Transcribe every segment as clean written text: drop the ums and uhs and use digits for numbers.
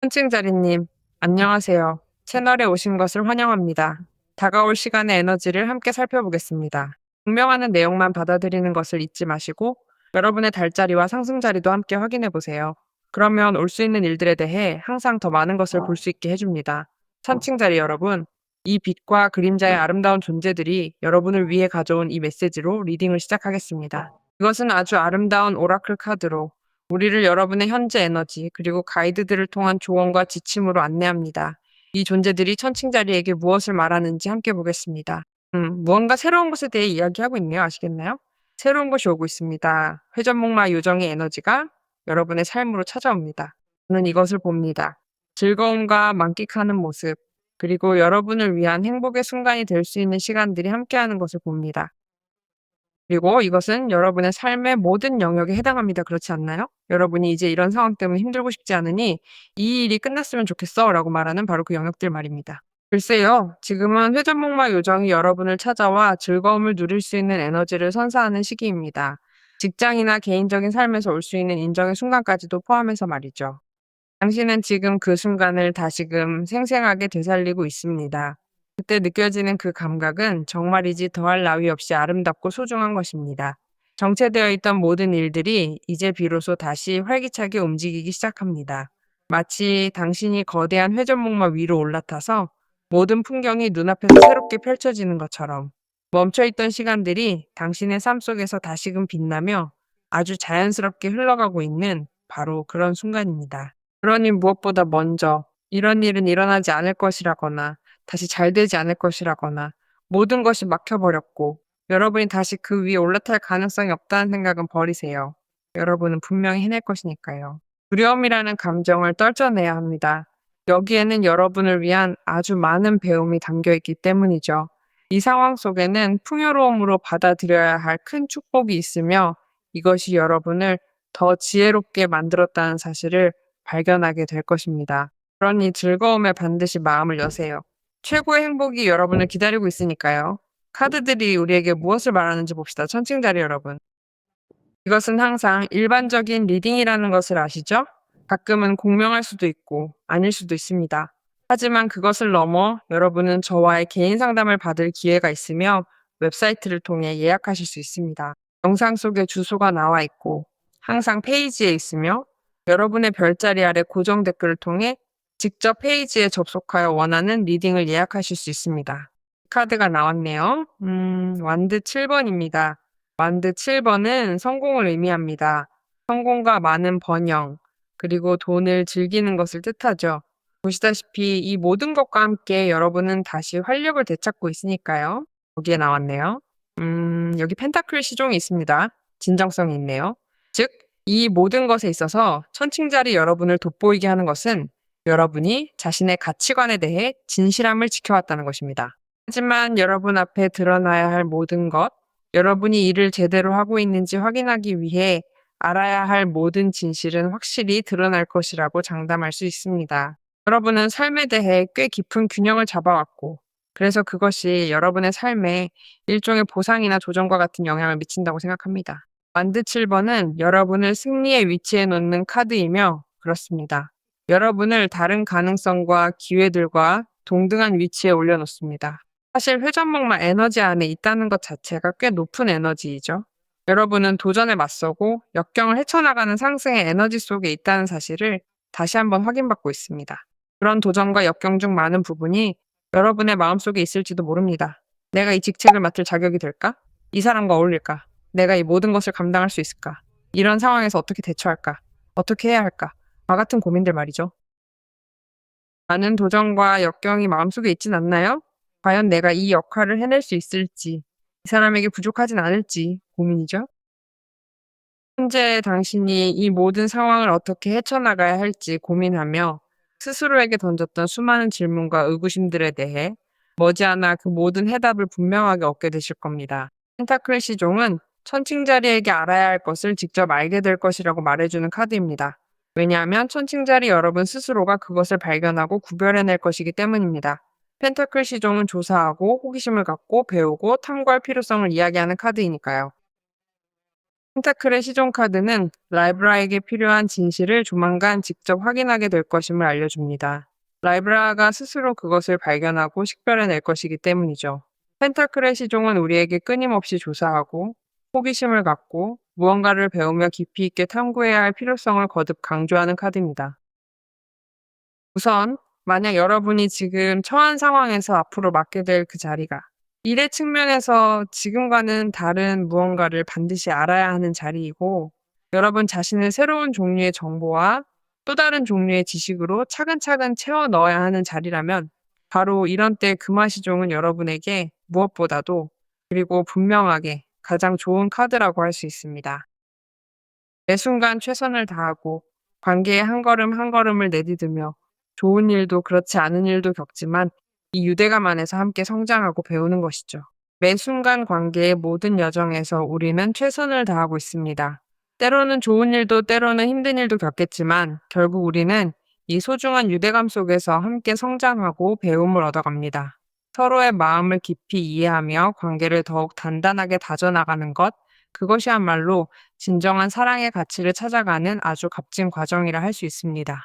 천칭자리님, 안녕하세요. 채널에 오신 것을 환영합니다. 다가올 시간의 에너지를 함께 살펴보겠습니다. 분명하는 내용만 받아들이는 것을 잊지 마시고 여러분의 달자리와 상승자리도 함께 확인해 보세요. 그러면 올 수 있는 일들에 대해 항상 더 많은 것을 볼 수 있게 해줍니다. 천칭자리 여러분, 이 빛과 그림자의 아름다운 존재들이 여러분을 위해 가져온 이 메시지로 리딩을 시작하겠습니다. 이것은 아주 아름다운 오라클 카드로 우리를 여러분의 현재 에너지 그리고 가이드들을 통한 조언과 지침으로 안내합니다. 이 존재들이 천칭자리에게 무엇을 말하는지 함께 보겠습니다. 무언가 새로운 것에 대해 이야기하고 있네요. 아시겠나요? 새로운 것이 오고 있습니다. 회전목마 요정의 에너지가 여러분의 삶으로 찾아옵니다. 저는 이것을 봅니다. 즐거움과 만끽하는 모습, 그리고 여러분을 위한 행복의 순간이 될 수 있는 시간들이 함께하는 것을 봅니다. 그리고 이것은 여러분의 삶의 모든 영역에 해당합니다. 그렇지 않나요? 여러분이 이제 이런 상황 때문에 힘들고 싶지 않으니 이 일이 끝났으면 좋겠어 라고 말하는 바로 그 영역들 말입니다. 글쎄요, 지금은 회전목마 요정이 여러분을 찾아와 즐거움을 누릴 수 있는 에너지를 선사하는 시기입니다. 직장이나 개인적인 삶에서 올 수 있는 인정의 순간까지도 포함해서 말이죠. 당신은 지금 그 순간을 다시금 생생하게 되살리고 있습니다. 그때 느껴지는 그 감각은 정말이지 더할 나위 없이 아름답고 소중한 것입니다. 정체되어 있던 모든 일들이 이제 비로소 다시 활기차게 움직이기 시작합니다. 마치 당신이 거대한 회전목마 위로 올라타서 모든 풍경이 눈앞에서 새롭게 펼쳐지는 것처럼 멈춰있던 시간들이 당신의 삶 속에서 다시금 빛나며 아주 자연스럽게 흘러가고 있는 바로 그런 순간입니다. 그러니 무엇보다 먼저 이런 일은 일어나지 않을 것이라거나 다시 잘 되지 않을 것이라거나 모든 것이 막혀버렸고 여러분이 다시 그 위에 올라탈 가능성이 없다는 생각은 버리세요. 여러분은 분명히 해낼 것이니까요. 두려움이라는 감정을 떨쳐내야 합니다. 여기에는 여러분을 위한 아주 많은 배움이 담겨 있기 때문이죠. 이 상황 속에는 풍요로움으로 받아들여야 할 큰 축복이 있으며 이것이 여러분을 더 지혜롭게 만들었다는 사실을 발견하게 될 것입니다. 그러니 즐거움에 반드시 마음을 여세요. 최고의 행복이 여러분을 기다리고 있으니까요. 카드들이 우리에게 무엇을 말하는지 봅시다. 천칭자리 여러분. 이것은 항상 일반적인 리딩이라는 것을 아시죠? 가끔은 공명할 수도 있고 아닐 수도 있습니다. 하지만 그것을 넘어 여러분은 저와의 개인 상담을 받을 기회가 있으며 웹사이트를 통해 예약하실 수 있습니다. 영상 속에 주소가 나와 있고 항상 페이지에 있으며 여러분의 별자리 아래 고정 댓글을 통해 직접 페이지에 접속하여 원하는 리딩을 예약하실 수 있습니다. 카드가 나왔네요. 완드 7번입니다. 완드 7번은 성공을 의미합니다. 성공과 많은 번영, 그리고 돈을 즐기는 것을 뜻하죠. 보시다시피 이 모든 것과 함께 여러분은 다시 활력을 되찾고 있으니까요. 여기에 나왔네요. 여기 펜타클 시종이 있습니다. 진정성이 있네요. 즉, 이 모든 것에 있어서 천칭자리 여러분을 돋보이게 하는 것은 여러분이 자신의 가치관에 대해 진실함을 지켜왔다는 것입니다. 하지만 여러분 앞에 드러나야 할 모든 것, 여러분이 일을 제대로 하고 있는지 확인하기 위해 알아야 할 모든 진실은 확실히 드러날 것이라고 장담할 수 있습니다. 여러분은 삶에 대해 꽤 깊은 균형을 잡아왔고, 그래서 그것이 여러분의 삶에 일종의 보상이나 조정과 같은 영향을 미친다고 생각합니다. 완드 7번은 여러분을 승리의 위치에 놓는 카드이며, 그렇습니다. 여러분을 다른 가능성과 기회들과 동등한 위치에 올려놓습니다. 사실 회전목마 에너지 안에 있다는 것 자체가 꽤 높은 에너지이죠. 여러분은 도전에 맞서고 역경을 헤쳐나가는 상승의 에너지 속에 있다는 사실을 다시 한번 확인받고 있습니다. 그런 도전과 역경 중 많은 부분이 여러분의 마음속에 있을지도 모릅니다. 내가 이 직책을 맡을 자격이 될까? 이 사람과 어울릴까? 내가 이 모든 것을 감당할 수 있을까? 이런 상황에서 어떻게 대처할까? 어떻게 해야 할까? 와 같은 고민들 말이죠. 많은 도전과 역경이 마음속에 있진 않나요? 과연 내가 이 역할을 해낼 수 있을지, 이 사람에게 부족하진 않을지 고민이죠. 현재 당신이 이 모든 상황을 어떻게 헤쳐나가야 할지 고민하며 스스로에게 던졌던 수많은 질문과 의구심들에 대해 머지않아 그 모든 해답을 분명하게 얻게 되실 겁니다. 펜타클 시종은 천칭자리에게 알아야 할 것을 직접 알게 될 것이라고 말해주는 카드입니다. 왜냐하면 천칭자리 여러분 스스로가 그것을 발견하고 구별해낼 것이기 때문입니다. 펜타클 시종은 조사하고 호기심을 갖고 배우고 탐구할 필요성을 이야기하는 카드이니까요. 펜타클의 시종 카드는 라이브라에게 필요한 진실을 조만간 직접 확인하게 될 것임을 알려줍니다. 라이브라가 스스로 그것을 발견하고 식별해낼 것이기 때문이죠. 펜타클의 시종은 우리에게 끊임없이 조사하고 호기심을 갖고 무언가를 배우며 깊이 있게 탐구해야 할 필요성을 거듭 강조하는 카드입니다. 우선 만약 여러분이 지금 처한 상황에서 앞으로 맡게 될 그 자리가 일의 측면에서 지금과는 다른 무언가를 반드시 알아야 하는 자리이고, 여러분 자신을 새로운 종류의 정보와 또 다른 종류의 지식으로 차근차근 채워 넣어야 하는 자리라면, 바로 이런 때 금화시종은 여러분에게 무엇보다도, 그리고 분명하게 가장 좋은 카드라고 할 수 있습니다. 매 순간 최선을 다하고 관계에 한 걸음 한 걸음을 내디디며 좋은 일도 그렇지 않은 일도 겪지만 이 유대감 안에서 함께 성장하고 배우는 것이죠. 매 순간 관계의 모든 여정에서 우리는 최선을 다하고 있습니다. 때로는 좋은 일도 때로는 힘든 일도 겪겠지만 결국 우리는 이 소중한 유대감 속에서 함께 성장하고 배움을 얻어갑니다. 서로의 마음을 깊이 이해하며 관계를 더욱 단단하게 다져나가는 것, 그것이야말로 진정한 사랑의 가치를 찾아가는 아주 값진 과정이라 할 수 있습니다.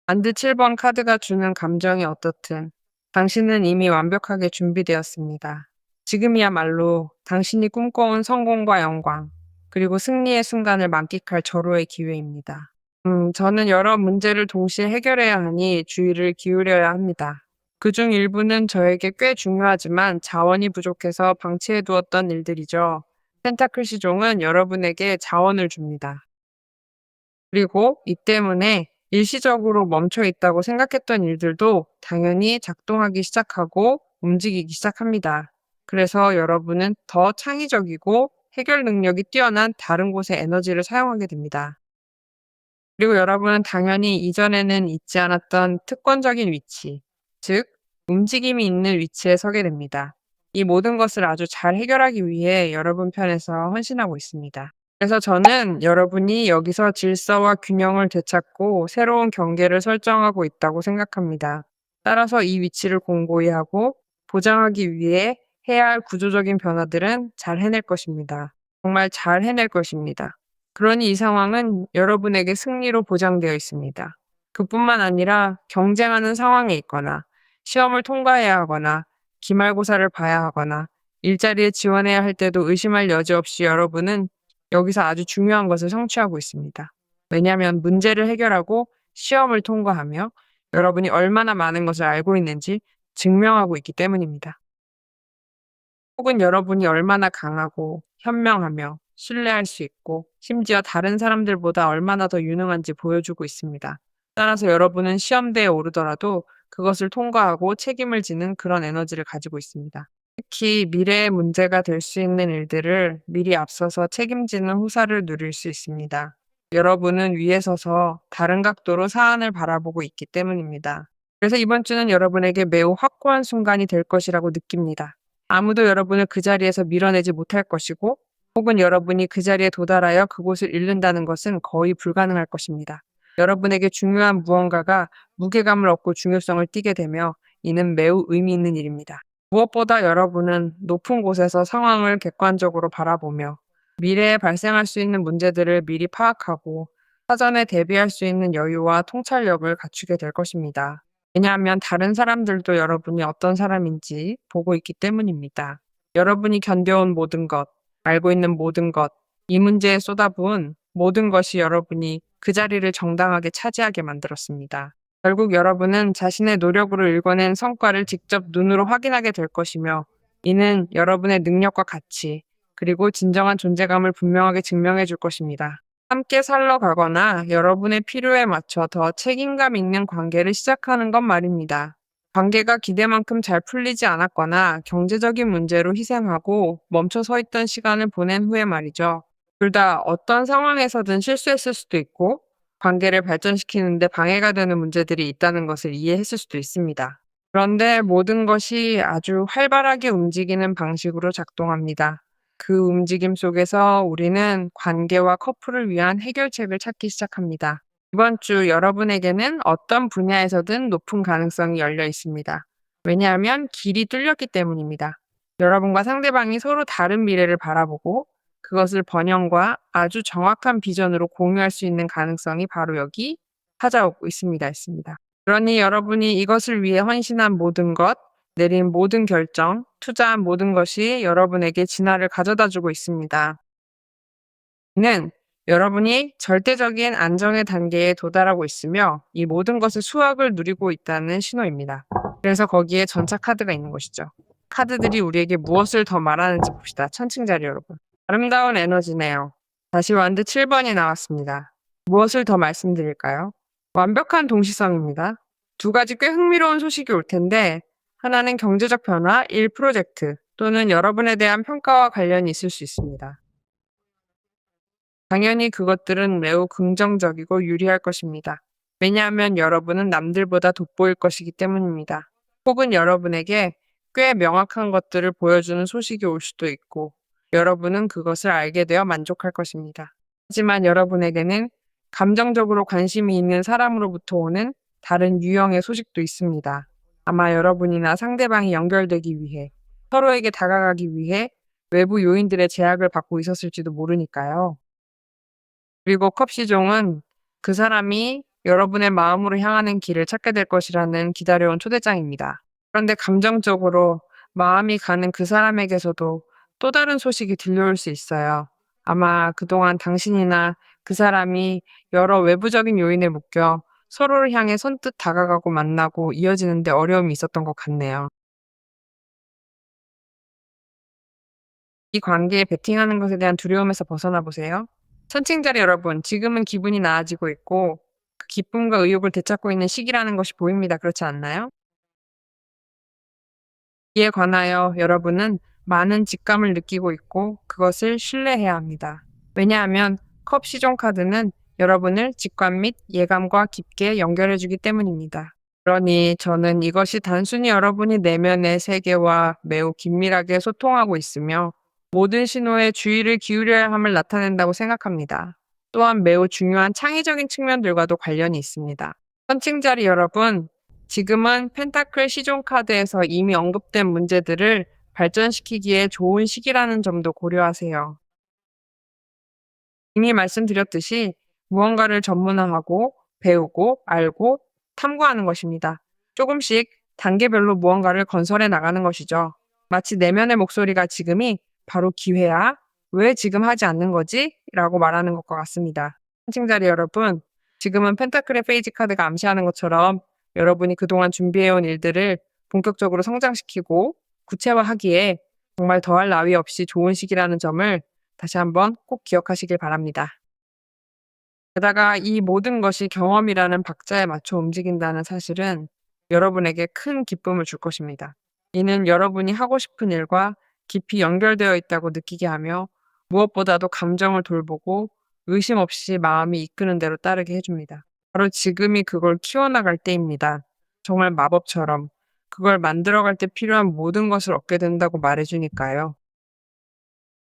안드 7번 카드가 주는 감정이 어떻든 당신은 이미 완벽하게 준비되었습니다. 지금이야말로 당신이 꿈꿔온 성공과 영광, 그리고 승리의 순간을 만끽할 절호의 기회입니다. 저는 여러 문제를 동시에 해결해야 하니 주의를 기울여야 합니다. 그중 일부는 저에게 꽤 중요하지만 자원이 부족해서 방치해두었던 일들이죠. 펜타클 시종은 여러분에게 자원을 줍니다. 그리고 이 때문에 일시적으로 멈춰 있다고 생각했던 일들도 당연히 작동하기 시작하고 움직이기 시작합니다. 그래서 여러분은 더 창의적이고 해결 능력이 뛰어난 다른 곳의 에너지를 사용하게 됩니다. 그리고 여러분은 당연히 이전에는 있지 않았던 특권적인 위치, 즉, 움직임이 있는 위치에 서게 됩니다. 이 모든 것을 아주 잘 해결하기 위해 여러분 편에서 헌신하고 있습니다. 그래서 저는 여러분이 여기서 질서와 균형을 되찾고 새로운 경계를 설정하고 있다고 생각합니다. 따라서 이 위치를 공고히 하고 보장하기 위해 해야 할 구조적인 변화들은 잘 해낼 것입니다. 정말 잘 해낼 것입니다. 그러니 이 상황은 여러분에게 승리로 보장되어 있습니다. 그뿐만 아니라 경쟁하는 상황에 있거나 시험을 통과해야 하거나 기말고사를 봐야 하거나 일자리에 지원해야 할 때도 의심할 여지 없이 여러분은 여기서 아주 중요한 것을 성취하고 있습니다. 왜냐하면 문제를 해결하고 시험을 통과하며 여러분이 얼마나 많은 것을 알고 있는지 증명하고 있기 때문입니다. 혹은 여러분이 얼마나 강하고 현명하며 신뢰할 수 있고 심지어 다른 사람들보다 얼마나 더 유능한지 보여주고 있습니다. 따라서 여러분은 시험대에 오르더라도 그것을 통과하고 책임을 지는 그런 에너지를 가지고 있습니다. 특히 미래의 문제가 될 수 있는 일들을 미리 앞서서 책임지는 후사를 누릴 수 있습니다. 여러분은 위에 서서 다른 각도로 사안을 바라보고 있기 때문입니다. 그래서 이번 주는 여러분에게 매우 확고한 순간이 될 것이라고 느낍니다. 아무도 여러분을 그 자리에서 밀어내지 못할 것이고, 혹은 여러분이 그 자리에 도달하여 그곳을 잃는다는 것은 거의 불가능할 것입니다. 여러분에게 중요한 무언가가 무게감을 얻고 중요성을 띠게 되며 이는 매우 의미 있는 일입니다. 무엇보다 여러분은 높은 곳에서 상황을 객관적으로 바라보며 미래에 발생할 수 있는 문제들을 미리 파악하고 사전에 대비할 수 있는 여유와 통찰력을 갖추게 될 것입니다. 왜냐하면 다른 사람들도 여러분이 어떤 사람인지 보고 있기 때문입니다. 여러분이 견뎌온 모든 것, 알고 있는 모든 것, 이 문제에 쏟아부은 모든 것이 여러분이 그 자리를 정당하게 차지하게 만들었습니다. 결국 여러분은 자신의 노력으로 일궈낸 성과를 직접 눈으로 확인하게 될 것이며, 이는 여러분의 능력과 가치, 그리고 진정한 존재감을 분명하게 증명해 줄 것입니다. 함께 살러 가거나 여러분의 필요에 맞춰 더 책임감 있는 관계를 시작하는 것 말입니다. 관계가 기대만큼 잘 풀리지 않았거나 경제적인 문제로 희생하고 멈춰 서 있던 시간을 보낸 후에 말이죠. 둘 다 어떤 상황에서든 실수했을 수도 있고 관계를 발전시키는데 방해가 되는 문제들이 있다는 것을 이해했을 수도 있습니다. 그런데 모든 것이 아주 활발하게 움직이는 방식으로 작동합니다. 그 움직임 속에서 우리는 관계와 커플을 위한 해결책을 찾기 시작합니다. 이번 주 여러분에게는 어떤 분야에서든 높은 가능성이 열려 있습니다. 왜냐하면 길이 뚫렸기 때문입니다. 여러분과 상대방이 서로 다른 미래를 바라보고 그것을 번영과 아주 정확한 비전으로 공유할 수 있는 가능성이 바로 여기 찾아오고 있습니다. 그러니 여러분이 이것을 위해 헌신한 모든 것, 내린 모든 결정, 투자한 모든 것이 여러분에게 진화를 가져다 주고 있습니다. 이는 여러분이 절대적인 안정의 단계에 도달하고 있으며 이 모든 것의 수확을 누리고 있다는 신호입니다. 그래서 거기에 전차 카드가 있는 것이죠. 카드들이 우리에게 무엇을 더 말하는지 봅시다. 천칭자리 여러분. 아름다운 에너지네요. 다시 완드 7번이 나왔습니다. 무엇을 더 말씀드릴까요? 완벽한 동시성입니다. 두 가지 꽤 흥미로운 소식이 올 텐데 하나는 경제적 변화, 일 프로젝트 또는 여러분에 대한 평가와 관련이 있을 수 있습니다. 당연히 그것들은 매우 긍정적이고 유리할 것입니다. 왜냐하면 여러분은 남들보다 돋보일 것이기 때문입니다. 혹은 여러분에게 꽤 명확한 것들을 보여주는 소식이 올 수도 있고 여러분은 그것을 알게 되어 만족할 것입니다. 하지만 여러분에게는 감정적으로 관심이 있는 사람으로부터 오는 다른 유형의 소식도 있습니다. 아마 여러분이나 상대방이 연결되기 위해 서로에게 다가가기 위해 외부 요인들의 제약을 받고 있었을지도 모르니까요. 그리고 컵시종은 그 사람이 여러분의 마음으로 향하는 길을 찾게 될 것이라는 기다려온 초대장입니다. 그런데 감정적으로 마음이 가는 그 사람에게서도 또 다른 소식이 들려올 수 있어요. 아마 그동안 당신이나 그 사람이 여러 외부적인 요인에 묶여 서로를 향해 선뜻 다가가고 만나고 이어지는데 어려움이 있었던 것 같네요. 이 관계에 베팅하는 것에 대한 두려움에서 벗어나 보세요. 천칭자리 여러분, 지금은 기분이 나아지고 있고 그 기쁨과 의욕을 되찾고 있는 시기라는 것이 보입니다. 그렇지 않나요? 이에 관하여 여러분은 많은 직감을 느끼고 있고 그것을 신뢰해야 합니다. 왜냐하면 컵 시종 카드는 여러분을 직관 및 예감과 깊게 연결해주기 때문입니다. 그러니 저는 이것이 단순히 여러분이 내면의 세계와 매우 긴밀하게 소통하고 있으며 모든 신호에 주의를 기울여야 함을 나타낸다고 생각합니다. 또한 매우 중요한 창의적인 측면들과도 관련이 있습니다. 선칭자리 여러분, 지금은 펜타클 시종 카드에서 이미 언급된 문제들을 발전시키기에 좋은 시기라는 점도 고려하세요. 이미 말씀드렸듯이 무언가를 전문화하고 배우고 알고 탐구하는 것입니다. 조금씩 단계별로 무언가를 건설해 나가는 것이죠. 마치 내면의 목소리가 지금이 바로 기회야? 왜 지금 하지 않는 거지? 라고 말하는 것과 같습니다. 시청자리 여러분, 지금은 펜타클의 페이지 카드가 암시하는 것처럼 여러분이 그동안 준비해온 일들을 본격적으로 성장시키고 구체화하기에 정말 더할 나위 없이 좋은 시기라는 점을 다시 한번 꼭 기억하시길 바랍니다. 게다가 이 모든 것이 경험이라는 박자에 맞춰 움직인다는 사실은 여러분에게 큰 기쁨을 줄 것입니다. 이는 여러분이 하고 싶은 일과 깊이 연결되어 있다고 느끼게 하며 무엇보다도 감정을 돌보고 의심 없이 마음이 이끄는 대로 따르게 해줍니다. 바로 지금이 그걸 키워나갈 때입니다. 정말 마법처럼 그걸 만들어갈 때 필요한 모든 것을 얻게 된다고 말해주니까요.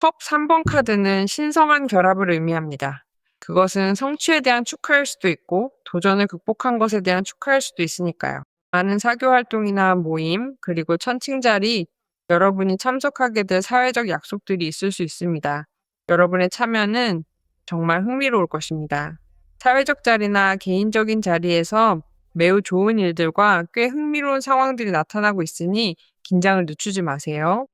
컵 3번 카드는 신성한 결합을 의미합니다. 그것은 성취에 대한 축하일 수도 있고 도전을 극복한 것에 대한 축하일 수도 있으니까요. 많은 사교 활동이나 모임, 그리고 천칭자리, 여러분이 참석하게 될 사회적 약속들이 있을 수 있습니다. 여러분의 참여는 정말 흥미로울 것입니다. 사회적 자리나 개인적인 자리에서 매우 좋은 일들과 꽤 흥미로운 상황들이 나타나고 있으니 긴장을 늦추지 마세요.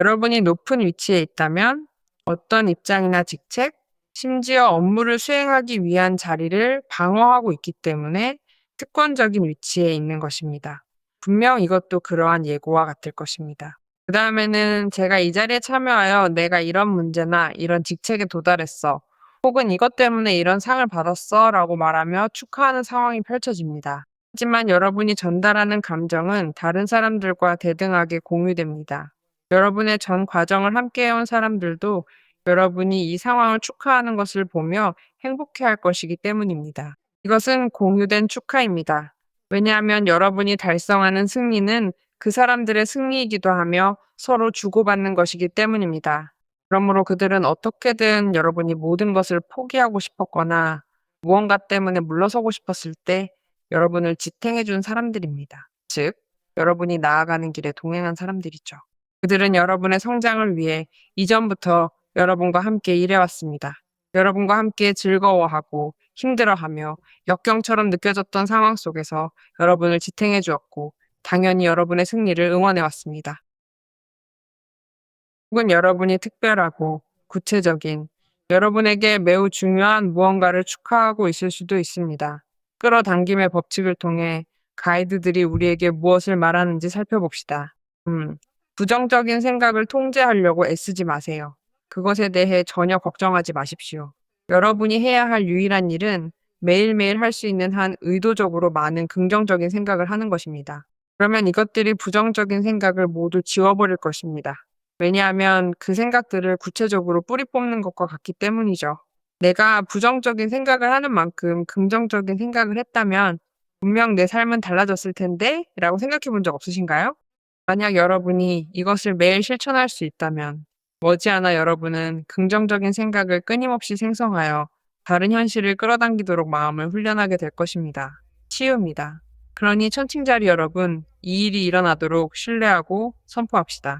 여러분이 높은 위치에 있다면 어떤 입장이나 직책, 심지어 업무를 수행하기 위한 자리를 방어하고 있기 때문에 특권적인 위치에 있는 것입니다. 분명 이것도 그러한 예고와 같을 것입니다. 그 다음에는 제가 이 자리에 참여하여 내가 이런 문제나 이런 직책에 도달했어. 혹은 이것 때문에 이런 상을 받았어 라고 말하며 축하하는 상황이 펼쳐집니다. 하지만 여러분이 전달하는 감정은 다른 사람들과 대등하게 공유됩니다. 여러분의 전 과정을 함께해온 사람들도 여러분이 이 상황을 축하하는 것을 보며 행복해할 것이기 때문입니다. 이것은 공유된 축하입니다. 왜냐하면 여러분이 달성하는 승리는 그 사람들의 승리이기도 하며 서로 주고받는 것이기 때문입니다. 그러므로 그들은 어떻게든 여러분이 모든 것을 포기하고 싶었거나 무언가 때문에 물러서고 싶었을 때 여러분을 지탱해 준 사람들입니다. 즉, 여러분이 나아가는 길에 동행한 사람들이죠. 그들은 여러분의 성장을 위해 이전부터 여러분과 함께 일해왔습니다. 여러분과 함께 즐거워하고 힘들어하며 역경처럼 느껴졌던 상황 속에서 여러분을 지탱해 주었고, 당연히 여러분의 승리를 응원해 왔습니다. 혹은 여러분이 특별하고 구체적인, 여러분에게 매우 중요한 무언가를 축하하고 있을 수도 있습니다. 끌어당김의 법칙을 통해 가이드들이 우리에게 무엇을 말하는지 살펴봅시다. 음, 부정적인 생각을 통제하려고 애쓰지 마세요. 그것에 대해 전혀 걱정하지 마십시오. 여러분이 해야 할 유일한 일은 매일매일 할 수 있는 한 의도적으로 많은 긍정적인 생각을 하는 것입니다. 그러면 이것들이 부정적인 생각을 모두 지워버릴 것입니다. 왜냐하면 그 생각들을 구체적으로 뿌리 뽑는 것과 같기 때문이죠. 내가 부정적인 생각을 하는 만큼 긍정적인 생각을 했다면 분명 내 삶은 달라졌을 텐데? 라고 생각해 본 적 없으신가요? 만약 여러분이 이것을 매일 실천할 수 있다면 머지않아 여러분은 긍정적인 생각을 끊임없이 생성하여 다른 현실을 끌어당기도록 마음을 훈련하게 될 것입니다. 치유입니다. 그러니 천칭자리 여러분, 이 일이 일어나도록 신뢰하고 선포합시다.